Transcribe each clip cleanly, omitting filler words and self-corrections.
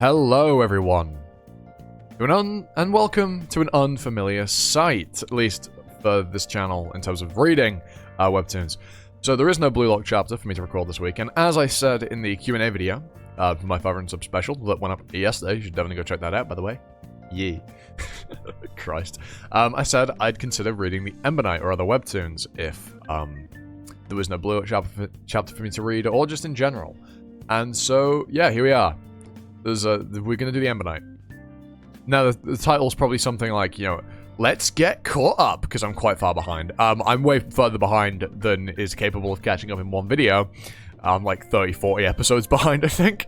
Hello, everyone, and welcome to an unfamiliar site, at least for this channel in terms of reading webtoons. So there is no Blue Lock chapter for me to record this week, and as I said in the Q&A video for my Father and Sub special that went up yesterday, you should definitely go check that out, by the way. Yeah. Christ. I said I'd consider reading the Ember or other webtoons if there was no Blue Lock chapter for me to read, or just in general. And so, yeah, here we are. We're gonna do the Ember Knight. Now, the title's probably something like, you know, let's get caught up, because I'm quite far behind. I'm way further behind than is capable of catching up in one video. I'm like 30-40 episodes behind, I think.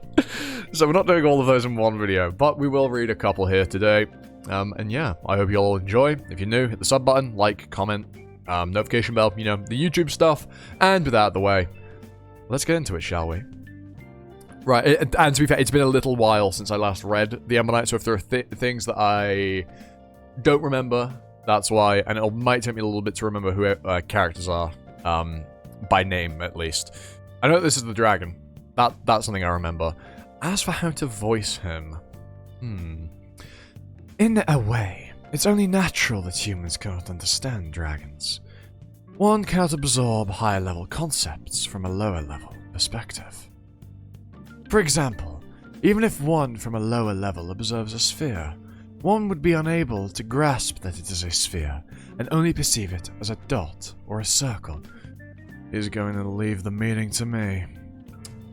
So we're not doing all of those in one video, but we will read a couple here today. And yeah, I hope you all enjoy. If you're new, hit the sub button, like, comment, notification bell, you know, the YouTube stuff. And with that out of the way, let's get into it, shall we? Right, and to be fair, it's been a little while since I last read the Ember Knight, so if there are things that I don't remember, that's why, and it might take me a little bit to remember who characters are, by name, at least. I know this is the dragon. That's something I remember. As for how to voice him, in a way, it's only natural that humans cannot understand dragons. One cannot absorb higher-level concepts from a lower-level perspective. For example, even if one from a lower level observes a sphere, one would be unable to grasp that it is a sphere, and only perceive it as a dot or a circle. He's going to leave the meaning to me.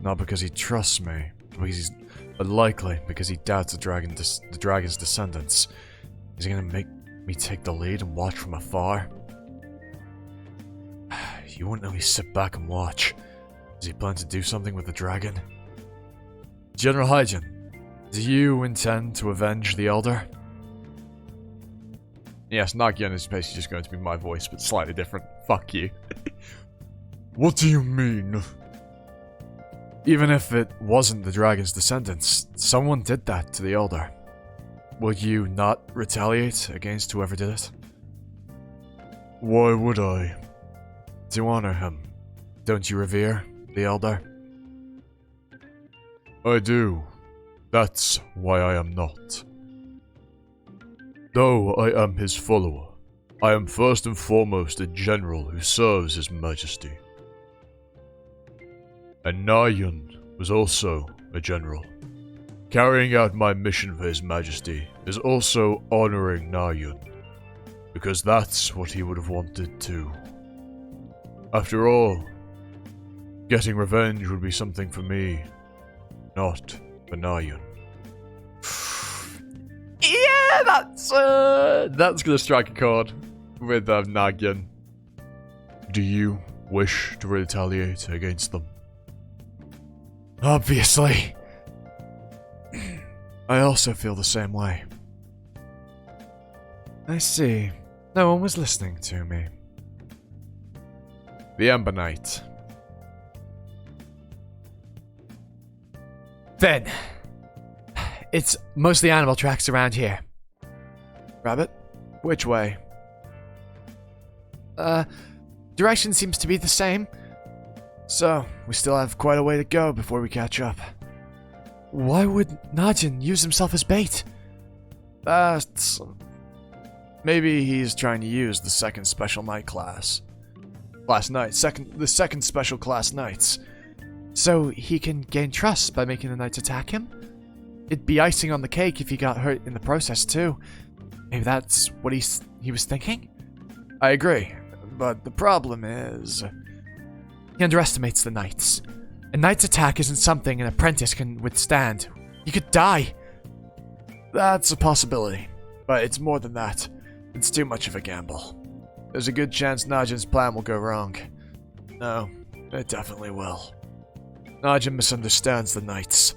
Not because he trusts me, but likely because he doubts the dragon's descendants. Is he going to make me take the lead and watch from afar? You wouldn't let me sit back and watch. Does he plan to do something with the dragon? General Hygiene, do you intend to avenge the Elder? Yes, Nagyan is basically just going to be my voice, but slightly different. Fuck you. What do you mean? Even if it wasn't the dragon's descendants, someone did that to the Elder. Will you not retaliate against whoever did it? Why would I? To honor him. Don't you revere the Elder? I do. That's why I am not. Though I am his follower, I am first and foremost a general who serves his majesty. And Nayan was also a general. Carrying out my mission for his majesty is also honoring Nayan, because that's what he would have wanted too. After all, getting revenge would be something for me, not for Nayan. Yeah, that's gonna strike a chord with Nagyan. Do you wish to retaliate against them? Obviously. I also feel the same way. I see. No one was listening to me. The Ember Knight. Then, it's mostly animal tracks around here. Rabbit? Which way? Direction seems to be the same. So, we still have quite a way to go before we catch up. Why would Najin use himself as bait? Maybe he's trying to use the second special night class. The second special class knights. So he can gain trust by making the knights attack him? It'd be icing on the cake if he got hurt in the process too. Maybe that's what he was thinking? I agree, but the problem is he underestimates the knights. A knight's attack isn't something an apprentice can withstand. He could die. That's a possibility, but it's more than that. It's too much of a gamble. There's a good chance Najin's plan will go wrong. No, it definitely will. Najin misunderstands the knights.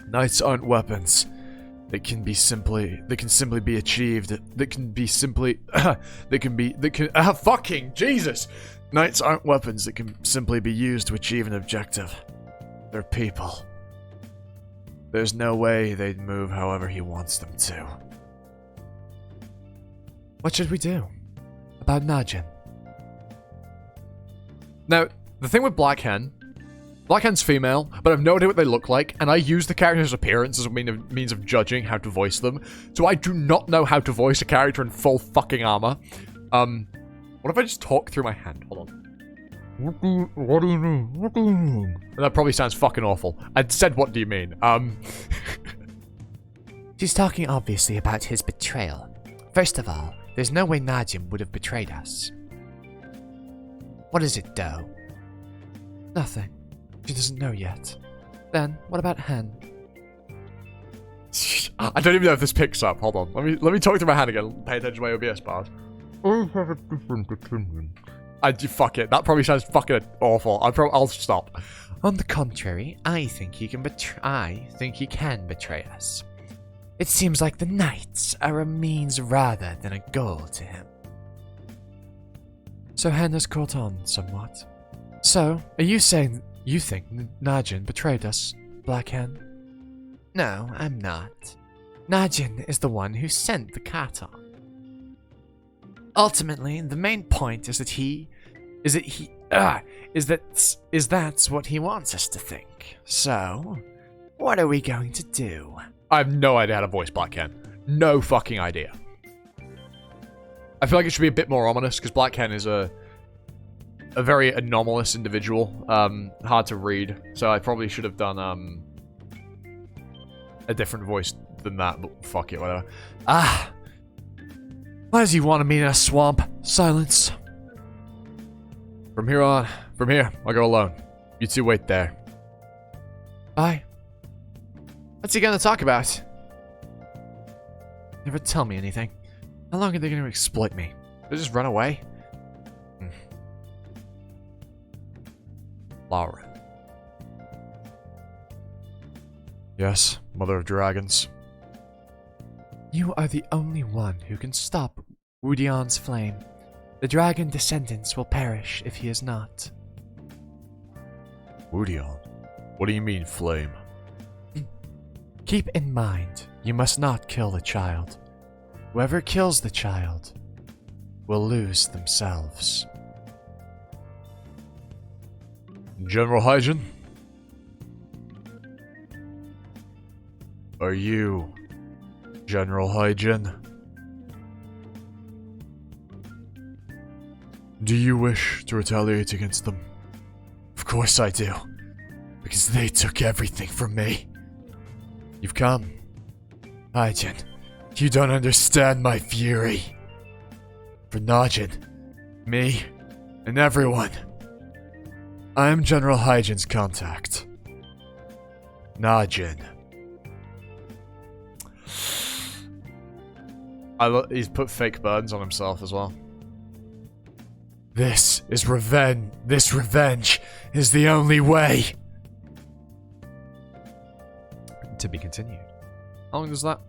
Knights aren't weapons. They can simply be achieved. Fucking Jesus! Knights aren't weapons that can simply be used to achieve an objective. They're people. There's no way they'd move however he wants them to. What should we do about Najin? Now, the thing with Black Hen Blackhand's female, but I've no idea what they look like, and I use the character's appearance as a means of judging how to voice them. So I do not know how to voice a character in full fucking armor. What if I just talk through my hand? Hold on. What do you mean? What do you mean? That probably sounds fucking awful. I said, what do you mean? She's talking obviously about his betrayal. First of all, there's no way Najim would have betrayed us. What is it, though? Nothing. She doesn't know yet. Then, what about Hen? I don't even know if this picks up. Hold on. Let me talk through my hand again. Pay attention to my OBS bars. Fuck it. That probably sounds fucking awful. I'll stop. On the contrary, I think he can betray us. It seems like the Knights are a means rather than a goal to him. So Hen has caught on somewhat. So, are you saying you think Najin betrayed us, Black Hen? No, I'm not. Najin is the one who sent the cat on. Ultimately, the main point is that's what he wants us to think. So, what are we going to do? I have no idea how to voice Black Hen. No fucking idea. I feel like it should be a bit more ominous, because Black Hen is a very anomalous individual. Hard to read. So I probably should have done a different voice than that, but fuck it, whatever. Why does he want to meet in a swamp? Silence. From here, I'll go alone. You two wait there. Bye. What's he gonna talk about? Never tell me anything. How long are they gonna exploit me? They just run away? Laura. Yes, Mother of Dragons. You are the only one who can stop Wudion's flame. The dragon descendants will perish if he is not. Wudion? What do you mean, flame? Keep in mind, you must not kill the child. Whoever kills the child will lose themselves. General Hygen? Are you General Hygen? Do you wish to retaliate against them? Of course I do. Because they took everything from me. You've come. Hygen, you don't understand my fury. For Najin, me, and everyone. I am General Hygen's contact. Najin. He's put fake burns on himself as well. This is revenge. This revenge is the only way. To be continued. How long is that?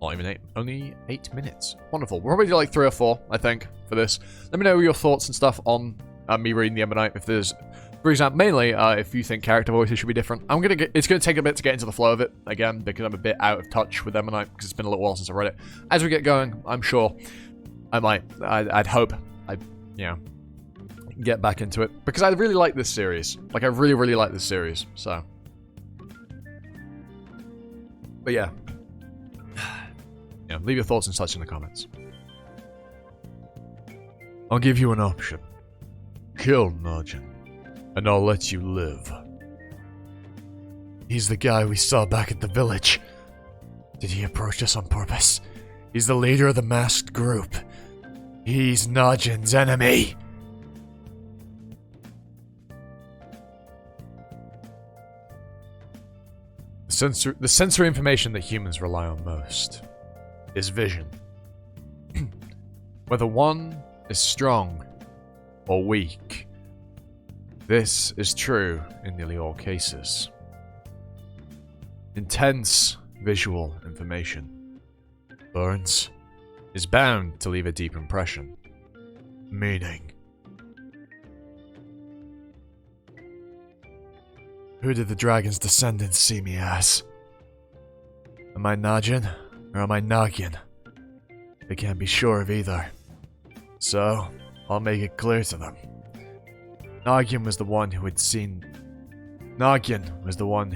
Not even 8. Only 8 minutes. Wonderful. We'll probably do like 3 or 4, I think, for this. Let me know your thoughts and stuff on me reading the Ember Knight. If there's, for example, mainly if you think character voices should be different. It's gonna take a bit to get into the flow of it again because I'm a bit out of touch with Ember Knight because it's been a little while since I read it. As we get going, I'm sure I might. I'd hope get back into it because I really like this series. Like I really, really like this series. So. But yeah. Leave your thoughts and such in the comments. I'll give you an option. Kill Najin, and I'll let you live. He's the guy we saw back at the village. Did he approach us on purpose? He's the leader of the masked group. He's Najin's enemy. The sensory information that humans rely on most is vision. Whether one is strong or weak, this is true in nearly all cases. Intense visual information, Burns, is bound to leave a deep impression. Meaning? Who did the dragon's descendants see me as? Am I Najin, or am I Nagin? They can't be sure of either. So, I'll make it clear to them. Nagin was the one who had seen Noggin was the one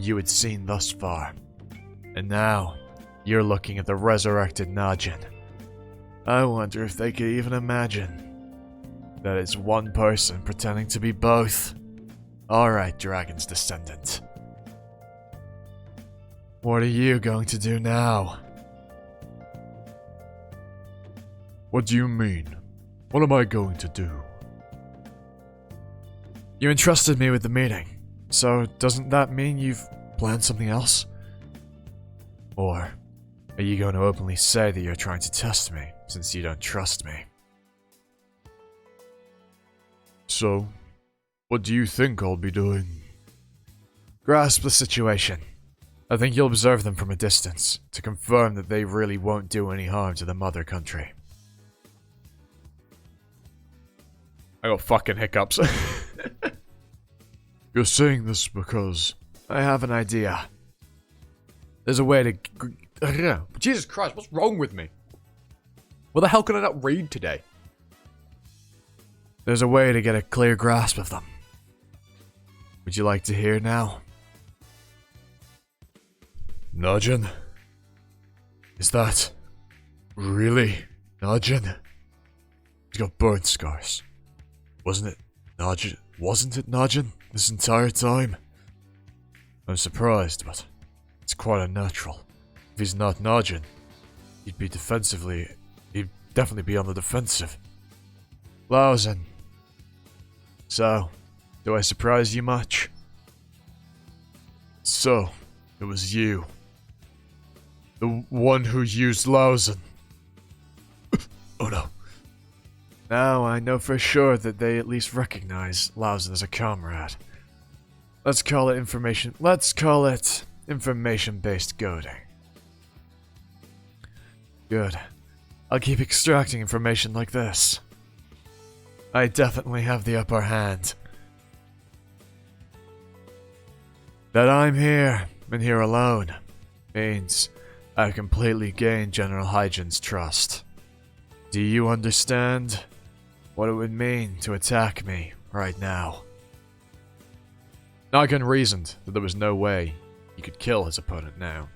you had seen thus far. And now, you're looking at the resurrected Najin. I wonder if they could even imagine that it's one person pretending to be both. Alright, Dragon's Descendant. What are you going to do now? What do you mean? What am I going to do? You entrusted me with the meeting, so doesn't that mean you've planned something else? Or are you going to openly say that you're trying to test me, since you don't trust me? So, what do you think I'll be doing? Grasp the situation. I think you'll observe them from a distance, to confirm that they really won't do any harm to the mother country. I got fucking hiccups. You're saying this because... I have an idea. There's a way to... Jesus Christ, what's wrong with me? What the hell can I not read today? There's a way to get a clear grasp of them. Would you like to hear now? Najin? Is that Really? Najin? He's got burn scars. Wasn't it Najin this entire time? I'm surprised, but it's quite unnatural. If he's not Najin, he'd definitely be on the defensive. Lauzen. So, do I surprise you much? So, it was you. The one who used Lauzen. Oh no. Now I know for sure that they at least recognize Lauzen as a comrade. Let's call it information-based goading. Good. I'll keep extracting information like this. I definitely have the upper hand. That I'm here, and here alone, means I've completely gained General Hygen's trust. Do you understand what it would mean to attack me right now? Nagan reasoned that there was no way he could kill his opponent now.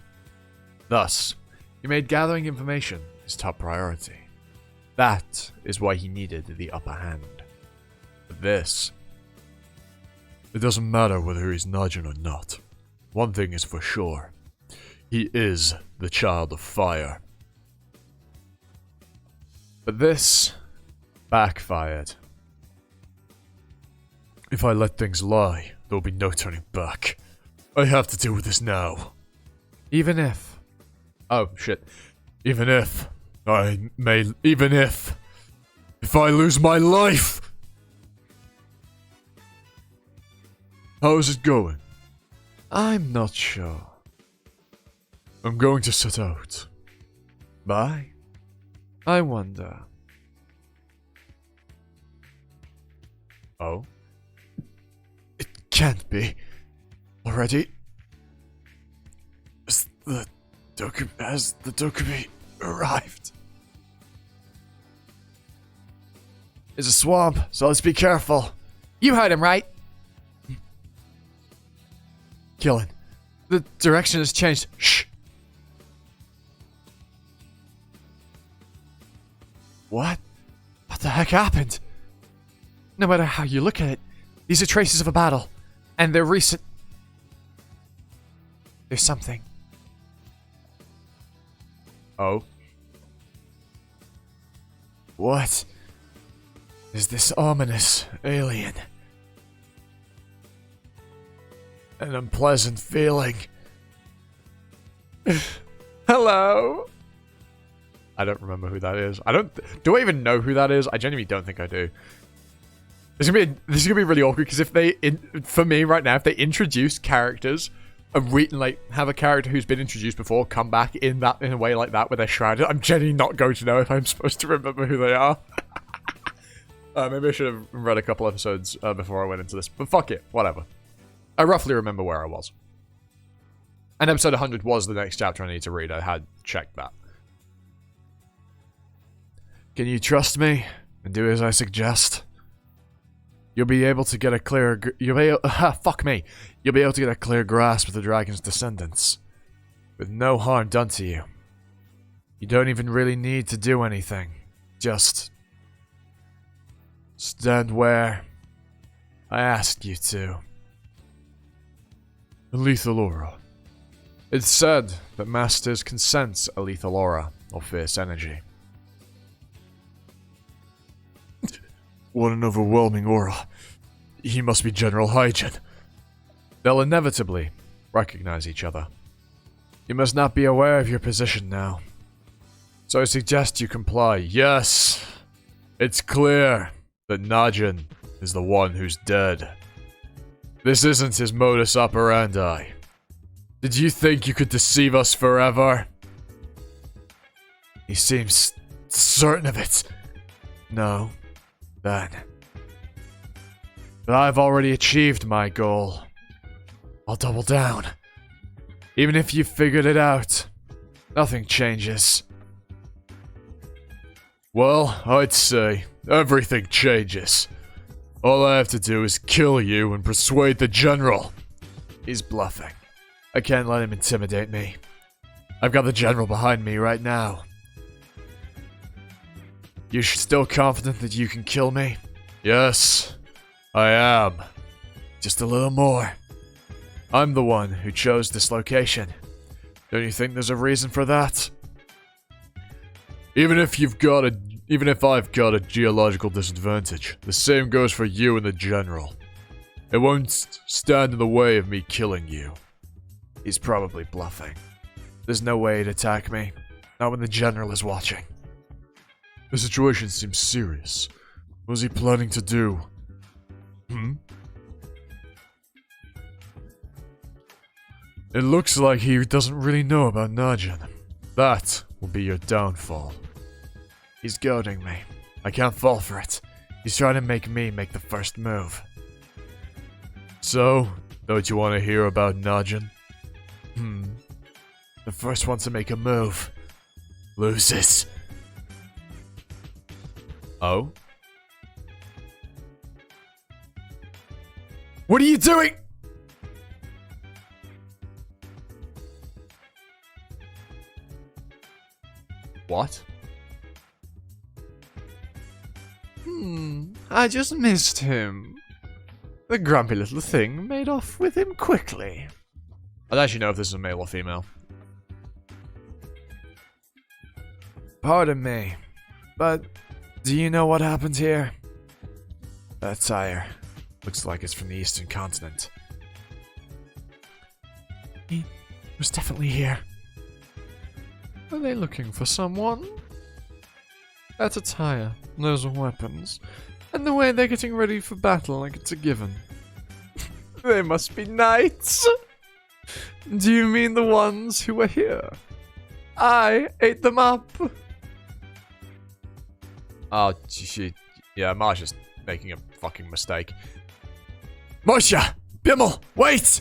Thus, he made gathering information his top priority. That is why he needed the upper hand. But this... It doesn't matter whether he's Najin or not. One thing is for sure. He is the Child of Fire. But this backfired. If I let things lie, there'll be no turning back. I have to deal with this now. Even if... Oh, shit. Even if I lose my life! How's it going? I'm not sure. I'm going to set out. Bye. I wonder. Oh? It can't be. Already? Has the Dokubi arrived? It's a swamp, so let's be careful. You heard him, right? Killing. The direction has changed. Shh. What? What the heck happened? No matter how you look at it, these are traces of a battle. And they're recent. There's something. Oh? What is this ominous alien? An unpleasant feeling. Hello? I don't remember who that is. Do I even know who that is? I genuinely don't think I do. This is gonna be really awkward because if they, for me right now, if they introduce characters and have a character who's been introduced before come back in a way like that where they're shrouded, I'm genuinely not going to know if I'm supposed to remember who they are. Maybe I should have read a couple episodes before I went into this, but fuck it, whatever. I roughly remember where I was. And episode 100 was the next chapter I need to read. I had checked that. Can you trust me and do as I suggest? you'll be able to get a clear... fuck me. You'll be able to get a clear grasp of the dragon's descendants. With no harm done to you. You don't even really need to do anything. Just... stand where I asked you to. A lethal aura. It's said that masters can sense a lethal aura or fierce energy. What an overwhelming aura. He must be General Hygiene. They'll inevitably recognize each other. You must not be aware of your position now. So I suggest you comply. Yes! It's clear that Najin is the one who's dead. This isn't his modus operandi. Did you think you could deceive us forever? He seems certain of it. No. Then. But I've already achieved my goal. I'll double down. Even if you figured it out, nothing changes. Well, I'd say everything changes. All I have to do is kill you and persuade the general. He's bluffing. I can't let him intimidate me. I've got the general behind me right now. You're still confident that you can kill me? Yes, I am. Just a little more. I'm the one who chose this location. Don't you think there's a reason for that? Even if I've got a geological disadvantage, the same goes for you and the general. It won't stand in the way of me killing you. He's probably bluffing. There's no way he'd attack me. Not when the general is watching. The situation seems serious. What was he planning to do? It looks like he doesn't really know about Najin. That will be your downfall. He's goading me. I can't fall for it. He's trying to make me make the first move. So, don't you want to hear about Najin? The first one to make a move loses. Oh? What are you doing? What? I just missed him. The grumpy little thing made off with him quickly. I don't actually know if this is a male or female. Pardon me, but do you know what happened here? That tire looks like it's from the Eastern Continent. He was definitely here. Are they looking for someone? That attire, those weapons, and the way they're getting ready for battle like it's a given. They must be knights! Do you mean the ones who were here? I ate them up! Oh, yeah, Marsha's making a fucking mistake. Marsha! Bimmel! Wait!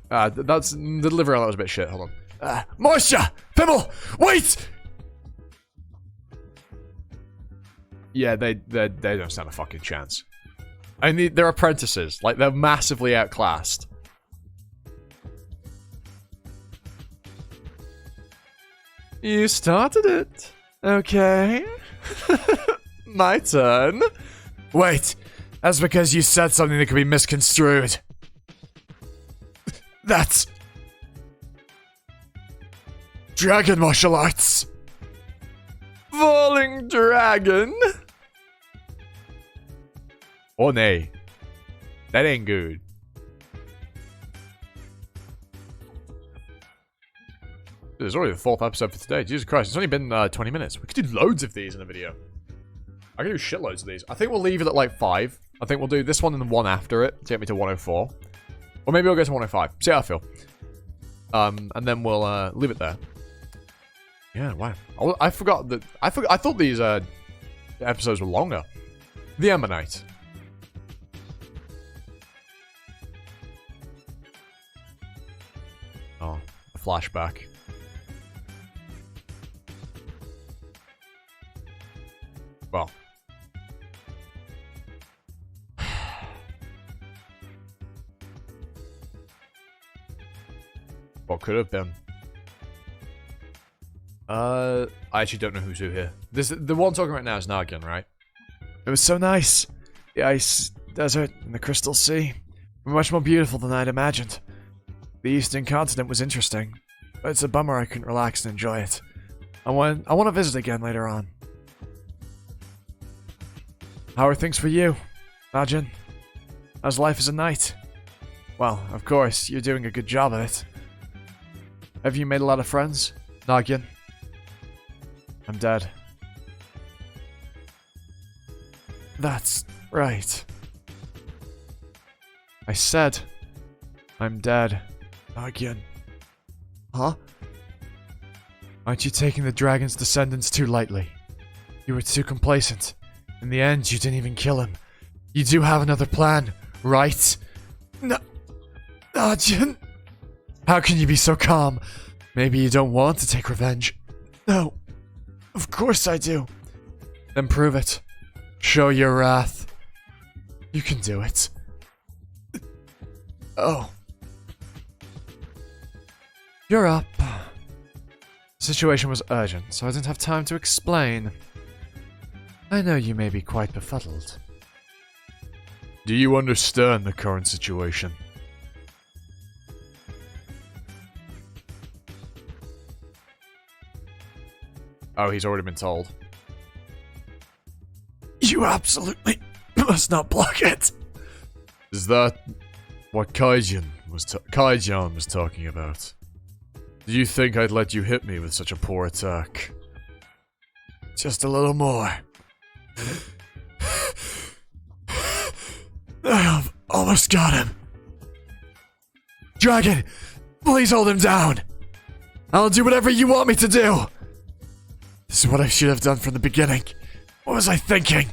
That's... the delivery on that was a bit shit, hold on. Marsha! Bimmel! Wait! Yeah, they don't stand a fucking chance. I mean, they're apprentices. Like, they're massively outclassed. You started it. Okay. My turn. Wait. That's because you said something that could be misconstrued. That's... dragon martial arts. Falling dragon? Oh, nay. That ain't good. This is already the 4th episode for today. Jesus Christ, it's only been 20 minutes. We could do loads of these in a video. I can do shitloads of these. I think we'll leave it at like 5. I think we'll do this one and the one after it to get me to 104. Or maybe I'll go to 105. See how I feel. And then we'll leave it there. Yeah, wow. I forgot that... I thought these episodes were longer. The Ember Knight. Oh, a flashback. Well. What could have been? I actually don't know who's who here. The one talking right now is Nagin, right? It was so nice. The ice desert and the crystal sea were much more beautiful than I'd imagined. The eastern continent was interesting, but it's a bummer I couldn't relax and enjoy it. I want to visit again later on. How are things for you, Najin? How's life as a knight? Well, of course, you're doing a good job of it. Have you made a lot of friends, Nagin? I'm dead. That's right. I said, I'm dead. Nagin. Huh? Aren't you taking the dragon's descendants too lightly? You were too complacent. In the end, you didn't even kill him. You do have another plan, right? Nagin? How can you be so calm? Maybe you don't want to take revenge. No. Of course I do. Then prove it. Show your wrath. You can do it. Oh. You're up. The situation was urgent, so I didn't have time to explain. I know you may be quite befuddled. Do you understand the current situation? Oh, he's already been told. You absolutely must not block it. Is that what Kaijan was talking about? Do you think I'd let you hit me with such a poor attack? Just a little more. I've almost got him. Dragon, please hold him down. I'll do whatever you want me to do. This is what I should have done from the beginning. What was I thinking?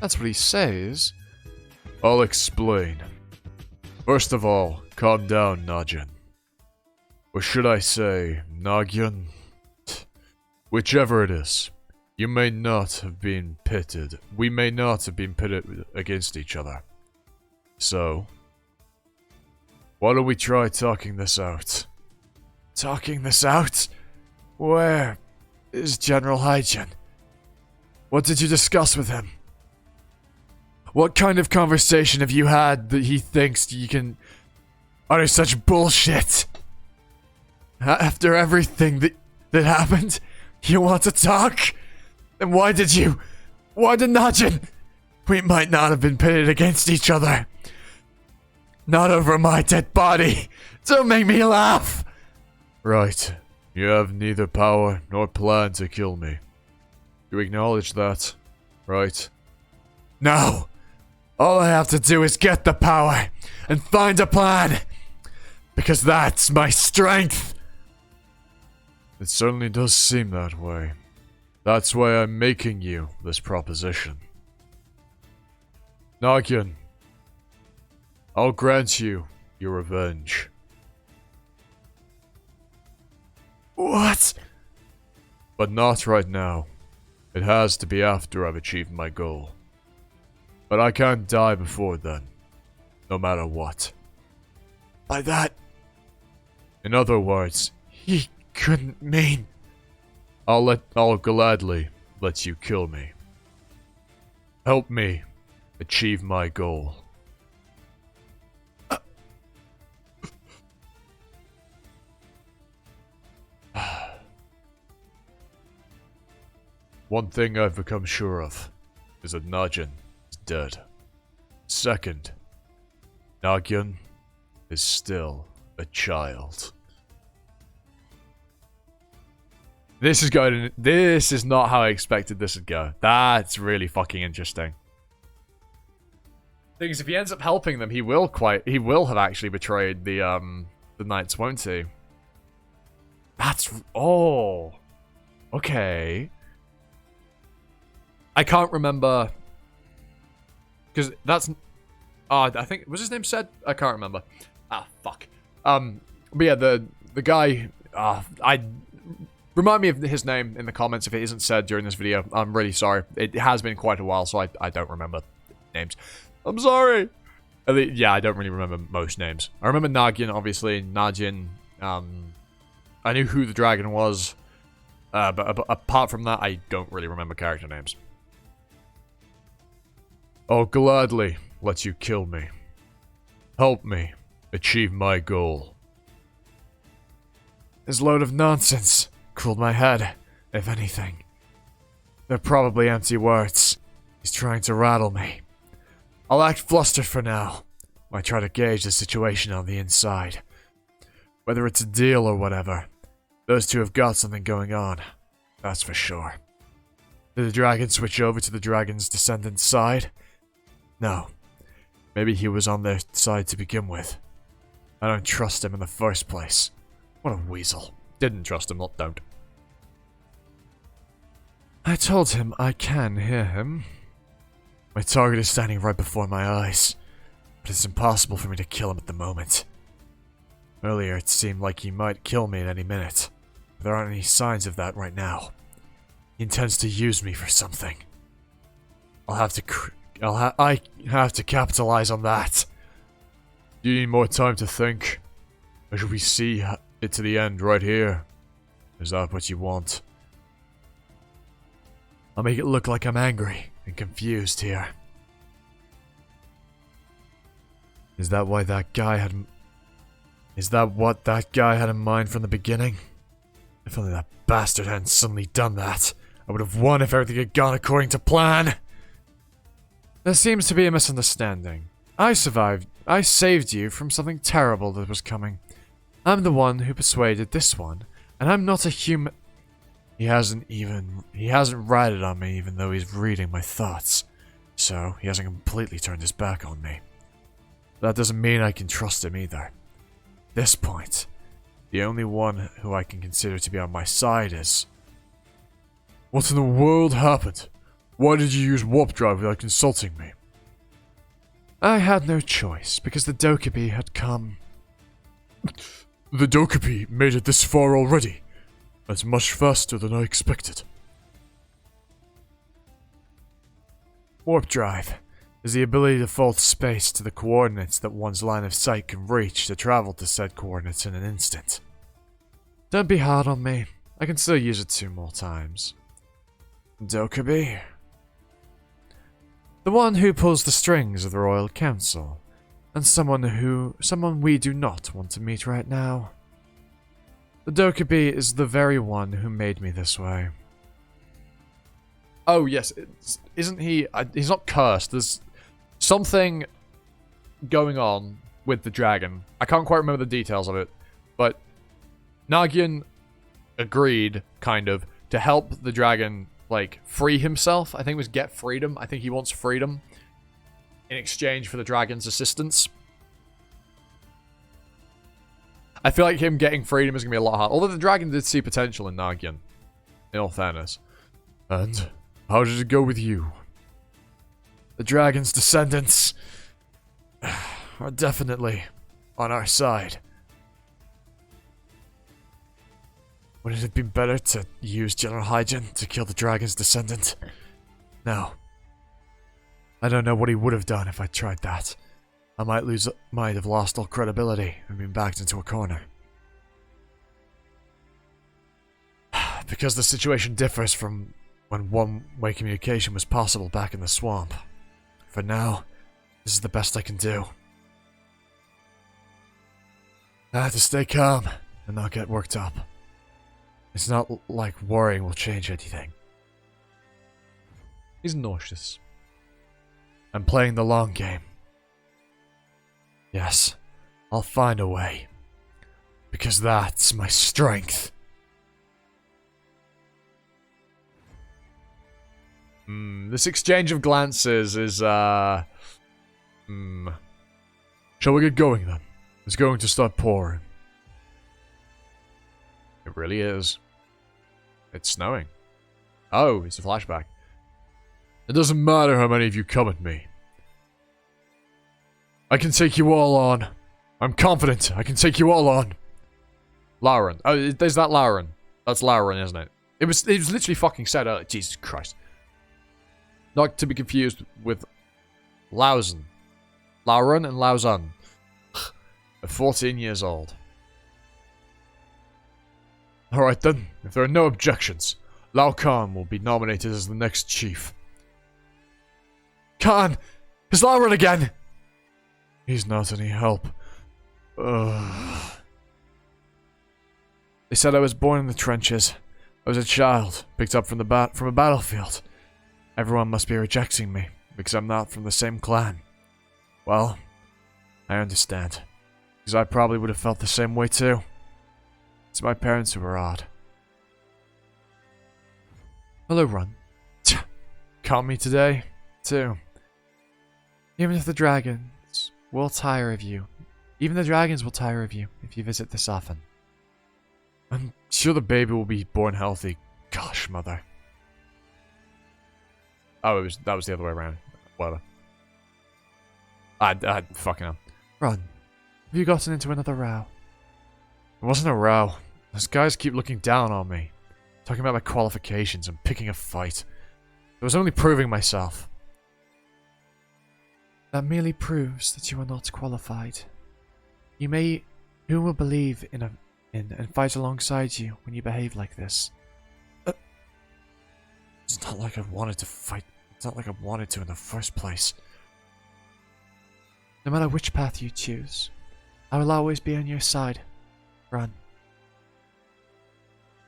That's what he says. I'll explain. First of all, calm down, Najin. Or should I say, Nagyan? Whichever it is, you may not have been pitted. We may not have been pitted against each other. So, why don't we try talking this out? Talking this out? Where is General Hygiene? What did you discuss with him? What kind of conversation have you had that he thinks you can utter such bullshit? After everything that happened, you want to talk? Then why did Najin? We might not have been pitted against each other. Not over my dead body. Don't make me laugh. Right. You have neither power nor plan to kill me. You acknowledge that, right? No. All I have to do is get the power and find a plan. Because that's my strength. It certainly does seem that way. That's why I'm making you this proposition. Nagyan, I'll grant you your revenge. What? But not right now. It has to be after I've achieved my goal. But I can't die before then. No matter what. By that... In other words, he couldn't mean... I'll gladly let you kill me. Help me achieve my goal. One thing I've become sure of is that Najin is dead. Second, Nagyan is still a child. This is not how I expected this would go. That's really fucking interesting. Thing is, if he ends up helping them, he will have actually betrayed the knights, won't he? Okay. I can't remember, because that's, I think, was his name said? I can't remember. Fuck. But yeah, the guy, remind me of his name in the comments if it isn't said during this video. I'm really sorry. It has been quite a while, so I don't remember names. I'm sorry. Yeah, I don't really remember most names. I remember Nagin, obviously. Najin. I knew who the dragon was. But apart from that, I don't really remember character names. I'll gladly let you kill me. Help me achieve my goal. His load of nonsense cooled my head, if anything. They're probably empty words. He's trying to rattle me. I'll act flustered for now. I try to gauge the situation on the inside. Whether it's a deal or whatever, those two have got something going on. That's for sure. Did the dragon switch over to the dragon's descendant's side? No. Maybe he was on their side to begin with. I don't trust him in the first place. What a weasel. Didn't trust him, not don't. I told him I can hear him. My target is standing right before my eyes, but it's impossible for me to kill him at the moment. Earlier it seemed like he might kill me at any minute, but there aren't any signs of that right now. He intends to use me for something. I have to capitalize on that. Do you need more time to think? Or should we see it to the end right here? Is that what you want? I'll make it look like I'm angry and confused here. Is that what that guy had in mind from the beginning? If only that bastard hadn't suddenly done that, I would have won if everything had gone according to plan. There seems to be a misunderstanding. I saved you from something terrible that was coming. I'm the one who persuaded this one, and I'm not a human. He hasn't ratted on me even though he's reading my thoughts. So, he hasn't completely turned his back on me. That doesn't mean I can trust him either. At this point, the only one who I can consider to be on my side is... What in the world happened? Why did you use warp drive without consulting me? I had no choice, because the Dokubi had come. The Dokubi made it this far already. That's much faster than I expected. Warp drive is the ability to fold space to the coordinates that one's line of sight can reach to travel to said coordinates in an instant. Don't be hard on me. I can still use it 2 more times. Dokubi? The one who pulls the strings of the Royal Council, and someone we do not want to meet right now. The Dokubi is the very one who made me this way. Oh, yes. Isn't he... he's not cursed. There's something going on with the dragon. I can't quite remember the details of it. But Nagian agreed, kind of, to help the dragon, like, free himself. I think it was get freedom. I think he wants freedom in exchange for the dragon's assistance. I feel like him getting freedom is going to be a lot hard. Although the dragon did see potential in Nagian, in all fairness. And how did it go with you? The dragon's descendants are definitely on our side. Would it have been better to use General Hygiene to kill the dragon's descendant? No. I don't know what he would have done if I tried that. I might have lost all credibility and been backed into a corner. Because the situation differs from when one-way communication was possible back in the swamp. For now, this is the best I can do. I have to stay calm and not get worked up. It's not like worrying will change anything. He's nauseous. I'm playing the long game. Yes, I'll find a way. Because that's my strength. This exchange of glances is, Shall we get going then? It's going to start pouring. It really is. It's snowing. Oh, it's a flashback. It doesn't matter how many of you come at me. I can take you all on. I'm confident I can take you all on. Lauren. Oh, there's that Lauren. That's Lauren, isn't it? It was literally fucking said earlier. Jesus Christ. Not to be confused with Lausen. Lauren and Laozun. At 14 years old. Alright then, if there are no objections, Lao Khan will be nominated as the next chief. Khan! Is Lauren again? He's not any help. Ugh. They said I was born in the trenches. I was a child, picked up from a battlefield. Everyone must be rejecting me, because I'm not from the same clan. Well, I understand. Because I probably would have felt the same way too. It's my parents who were odd. Hello, Run. Caught me today, too. Even if the dragons will tire of you. Even the dragons will tire of you if you visit this often. I'm sure the baby will be born healthy. Gosh, mother. Oh, that was the other way around. Whatever. I fucking hell. Run. Have you gotten into another row? It wasn't a row. Those guys keep looking down on me. Talking about my qualifications and picking a fight. It was only proving myself. That merely proves that you are not qualified. Who will believe in and fight alongside you when you behave like this? It's not like I wanted to fight. It's not like I wanted to in the first place. No matter which path you choose, I will always be on your side. Run.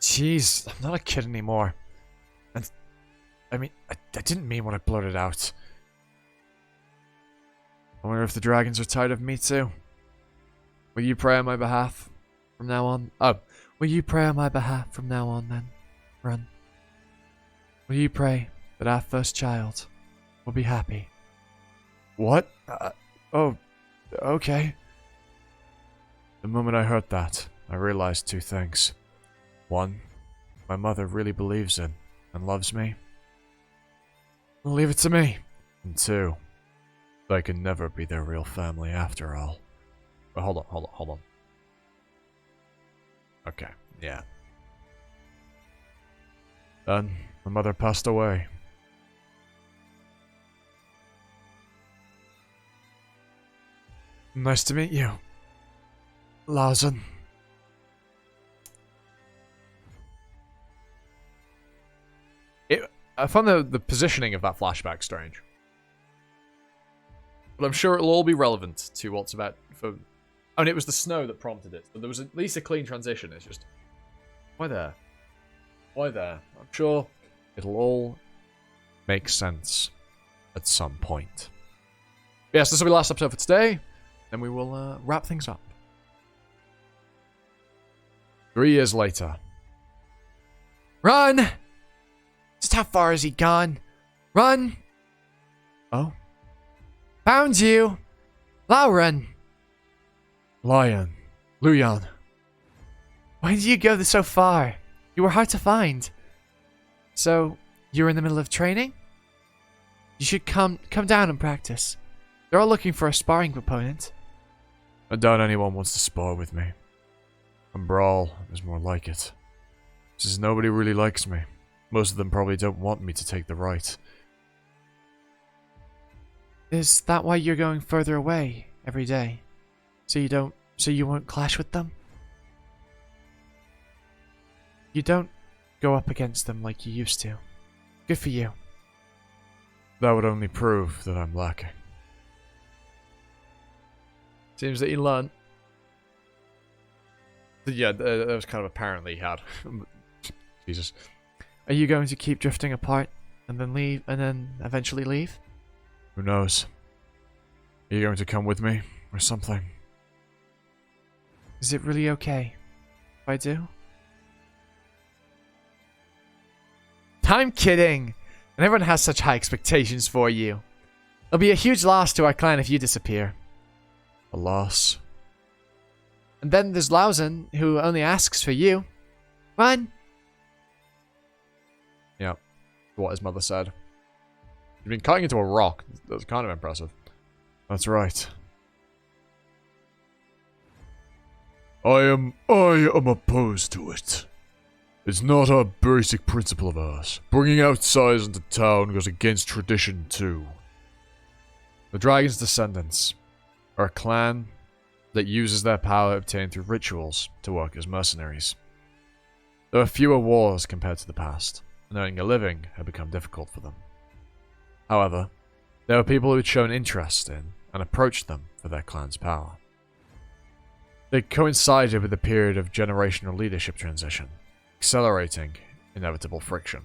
Jeez, I'm not a kid anymore. And, I mean, I didn't mean what I blurted out. I wonder if the dragons are tired of me too. Will you pray on my behalf from now on? Oh, will you pray on my behalf from now on then? Run. Will you pray that our first child will be happy? What? Oh, okay. The moment I heard that, I realized two things. One, my mother really believes in and loves me. Leave it to me. And two, I can never be their real family after all. But hold on. Okay, yeah. Then, my mother passed away. Nice to meet you, Laozun. I found the positioning of that flashback strange. But I'm sure it'll all be relevant to what's about for... I mean, it was the snow that prompted it, but there was at least a clean transition. It's just... Why there? Why there? I'm sure it'll all make sense at some point. Yes, this will be the last episode for today. Then we will wrap things up. 3 years later. Run! Just how far has he gone? Run! Oh? Found you! Lauren! Lion. Luyan. Why did you go so far? You were hard to find. So, you're in the middle of training? You should come down and practice. They're all looking for a sparring opponent. I doubt anyone wants to spar with me. And Brawl is more like it. Since nobody really likes me. Most of them probably don't want me to take the right. Is that why you're going further away every day? So you won't clash with them? You don't go up against them like you used to. Good for you. That would only prove that I'm lacking. Seems that you learned. Yeah, that was kind of apparently he had. Jesus. Are you going to keep drifting apart and then leave and then eventually leave? Who knows? Are you going to come with me or something? Is it really okay if I do? I'm kidding! And everyone has such high expectations for you. It'll be a huge loss to our clan if you disappear. A loss? And then there's Laozun, who only asks for you. Run! Yeah, what his mother said. You've been cutting into a rock. That's kind of impressive. That's right. I am opposed to it. It's not a basic principle of ours. Bringing outsiders into town goes against tradition too. The dragon's descendants. are a clan that uses their power obtained through rituals to work as mercenaries. There are fewer wars compared to the past, and earning a living had become difficult for them. However, there were people who had shown interest in and approached them for their clan's power. They coincided with a period of generational leadership transition, accelerating inevitable friction.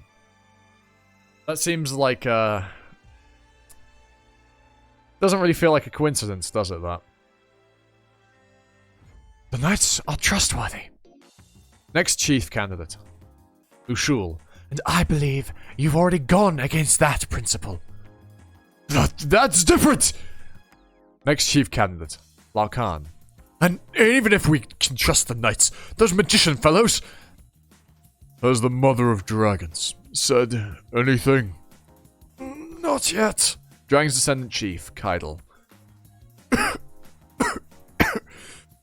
That seems like doesn't really feel like a coincidence, does it, that? The knights are trustworthy. Next chief candidate. Ushul. And I believe you've already gone against that principle. That's different! Next chief candidate. Laukan. And even if we can trust the knights, those magician fellows... Has the mother of dragons said anything? Not yet. Dragon's descendant chief, Kaidal.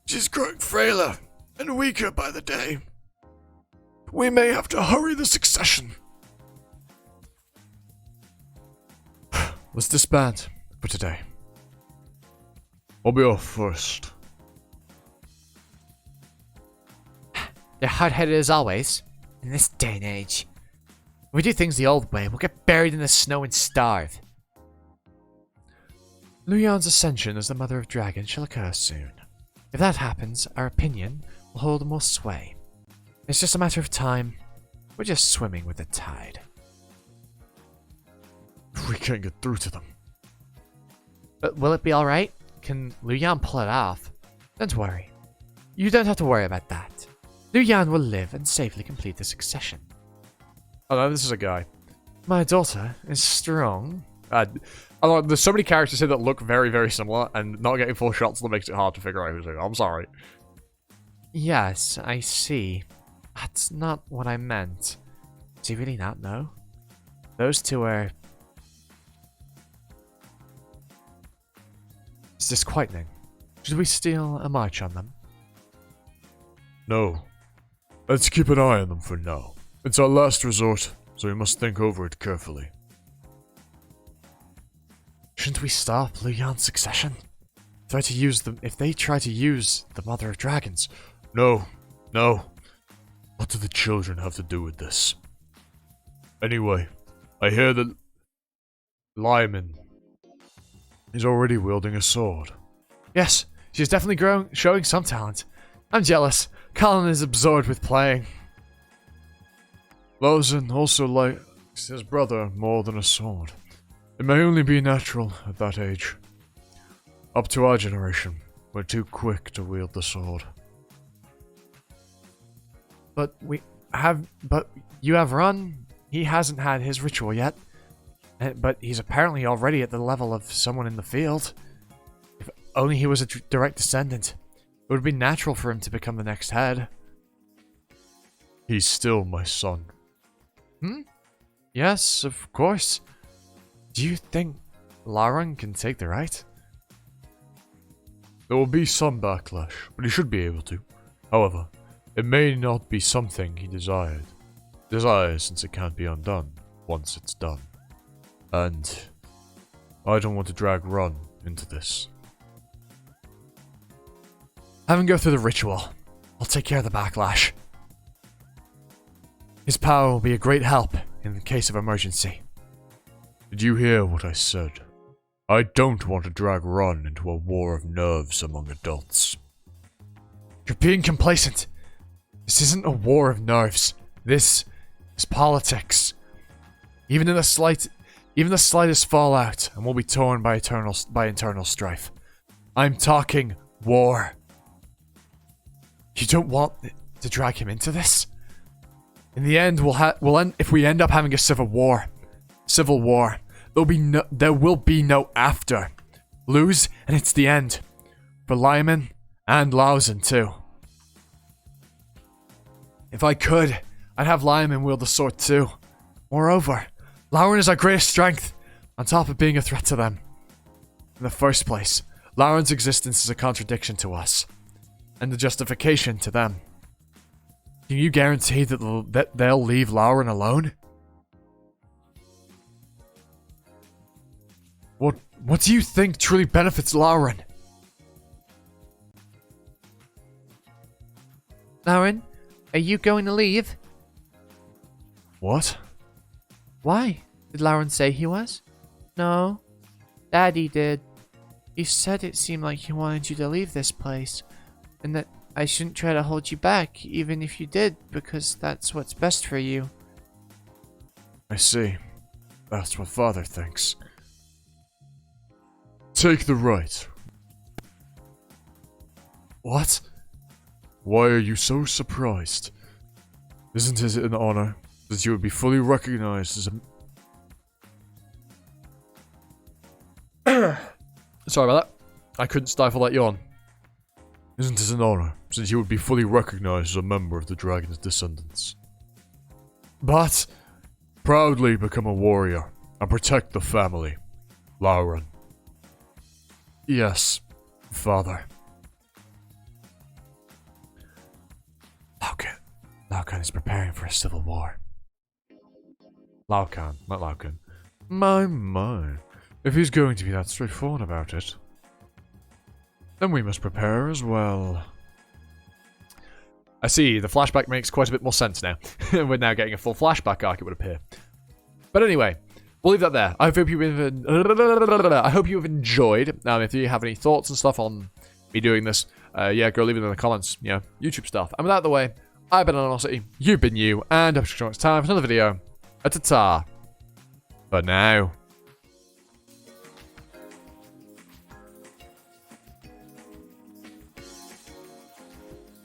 She's growing frailer and weaker by the day. We may have to hurry the succession. Let's disband for today. I'll be off first. You're hard-headed as always. In this day and age. If we do things the old way, we'll get buried in the snow and starve. Luyan's ascension as the mother of dragons shall occur soon. If that happens, our opinion will hold more sway. It's just a matter of time. We're just swimming with the tide. We can't get through to them. But will it be alright? Can Luyan pull it off? Don't worry. You don't have to worry about that. Luyan will live and safely complete the succession. Oh no, this is a guy. My daughter is strong. There's so many characters here that look very, very similar, and not getting full shots that makes it hard to figure out who's who. I'm sorry. Yes, I see. That's not what I meant. Does he really not know? Those two are... It's disquieting. Should we steal a march on them? No. Let's keep an eye on them for now. It's our last resort, so we must think over it carefully. Shouldn't we stop Luyan's succession? Try to use them if they try to use the Mother of Dragons. No. No. What do the children have to do with this? Anyway, I hear that Lyman is already wielding a sword. Yes, she's definitely showing some talent. I'm jealous. Colin is absorbed with playing. Lawson also likes his brother more than a sword. It may only be natural at that age. Up to our generation, we're too quick to wield the sword. But you have Run. He hasn't had his ritual yet. But he's apparently already at the level of someone in the field. If only he was a direct descendant. It would be natural for him to become the next head. He's still my son. Yes, of course. Do you think Lauren can take the right? There will be some backlash, but he should be able to. However, it may not be something he desires since it can't be undone once it's done. And I don't want to drag Run into this. Have him go through the ritual. I'll take care of the backlash. His power will be a great help in the case of emergency. Did you hear what I said? I don't want to drag Run into a war of nerves among adults. You're being complacent. This isn't a war of nerves. This is politics. Even the slightest fallout, and we'll be torn by internal strife. I'm talking war. You don't want to drag him into this? In the end, if we end up having a civil war, there will be no after. Lose, and it's the end. For Lyman and Lausen too. If I could, I'd have Lyman wield the sword too. Moreover, Lauren is our greatest strength, on top of being a threat to them. In the first place, Lauren's existence is a contradiction to us, and a justification to them. Can you guarantee that they'll leave Lauren alone? What do you think truly benefits Lauren? Lauren, are you going to leave? What? Why? Did Lauren say he was? No. Daddy did. He said it seemed like he wanted you to leave this place, and that I shouldn't try to hold you back, even if you did, because that's what's best for you. I see. That's what Father thinks. Take the right. What? Why are you so surprised? Isn't it an honor that you would be fully recognized as a... Sorry about that. I couldn't stifle that yawn. Isn't it an honor, since you would be fully recognized as a member of the dragon's descendants? But... Proudly become a warrior and protect the family, Lauren. Yes, Father. Laucan is preparing for a civil war. Laucan, not Laucan. My. If he's going to be that straightforward about it, then we must prepare as well. I see, the flashback makes quite a bit more sense now. We're now getting a full flashback arc, it would appear. But anyway, we'll leave that there. I hope you've enjoyed. If you have any thoughts and stuff on me doing this, yeah, go leave it in the comments. You know, YouTube stuff. And with that out of the way, I've been Animosity, you've been you, and it's time for another video. Ta-ta. For now.